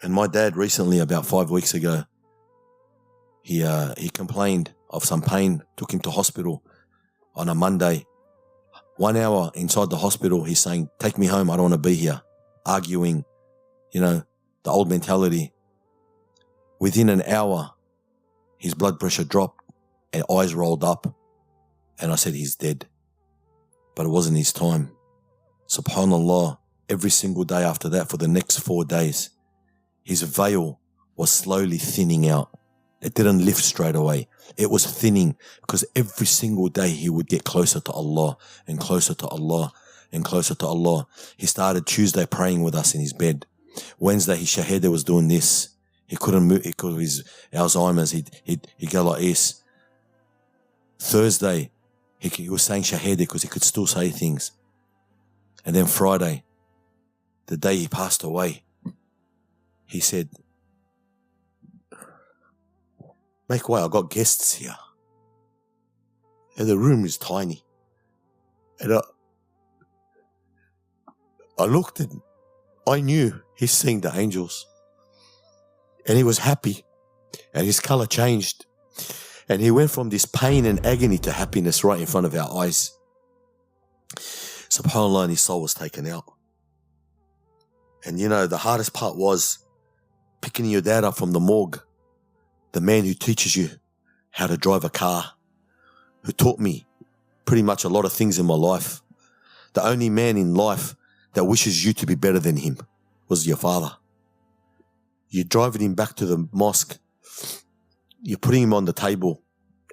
And my dad recently, about 5 weeks ago, he complained of some pain, took him to hospital on a Monday. 1 hour inside the hospital, he's saying, take me home, I don't want to be here. Arguing, the old mentality. Within an hour, his blood pressure dropped and eyes rolled up. And I said, he's dead. But it wasn't his time. SubhanAllah, every single day after that for the next 4 days, his veil was slowly thinning out. It didn't lift straight away. It was thinning because every single day he would get closer to Allah and closer to Allah and closer to Allah. He started Tuesday praying with us in his bed. Wednesday, his shahada was doing this. He couldn't move because of his Alzheimer's. He'd go like this. Thursday, he was saying shahada because he could still say things. And then Friday, the day he passed away, he said, make way, I got guests here. And the room is tiny. And I looked and I knew he's seeing the angels. And he was happy. And his color changed. And he went from this pain and agony to happiness right in front of our eyes. SubhanAllah, and his soul was taken out. And the hardest part was picking your dad up from the morgue. The man who teaches you how to drive a car, who taught me pretty much a lot of things in my life. The only man in life that wishes you to be better than him was your father. You're driving him back to the mosque. You're putting him on the table,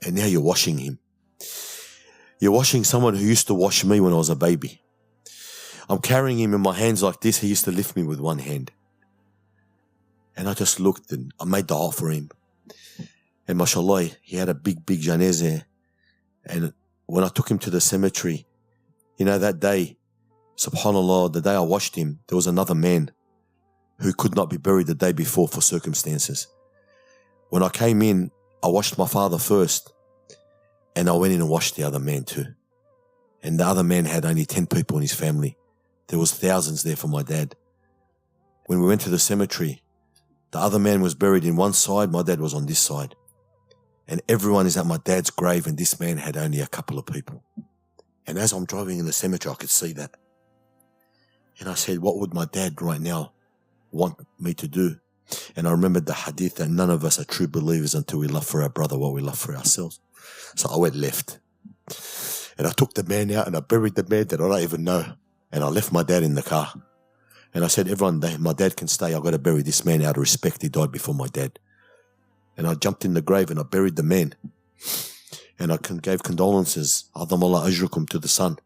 and now you're washing him. You're washing someone who used to wash me when I was a baby. I'm carrying him in my hands like this. He used to lift me with one hand. And I just looked and I made dua for him. And mashallah, he had a big janazah. And when I took him to the cemetery, that day, subhanAllah, the day I washed him, there was another man who could not be buried the day before for circumstances. When I came in, I washed my father first. And I went in and washed the other man too. And the other man had only 10 people in his family. There was thousands there for my dad. When we went to the cemetery, the other man was buried in one side, my dad was on this side. And everyone is at my dad's grave, and this man had only a couple of people. And as I'm driving in the cemetery, I could see that. And I said, what would my dad right now want me to do? And I remembered the hadith that none of us are true believers until we love for our brother what we love for ourselves. So I went left. And I took the man out and I buried the man that I don't even know. And I left my dad in the car. And I said, everyone, my dad can stay. I've got to bury this man out of respect. He died before my dad. And I jumped in the grave and I buried the man. And I gave condolences, Adamallah ajrukum, to the son.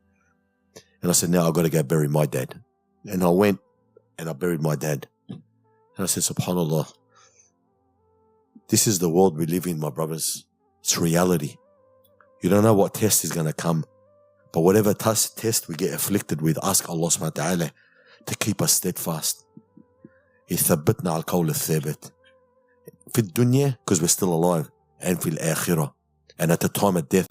And I said, now I've got to go bury my dad. And I went and I buried my dad. And I said, subhanAllah, this is the world we live in, my brothers. It's reality. You don't know what test is going to come. But whatever test we get afflicted with, ask Allah subhanahu wa ta'ala to keep us steadfast. يثبتنا على القول الثابت. في الدنيا, because we're still alive, and في الآخرة, and at the time of death.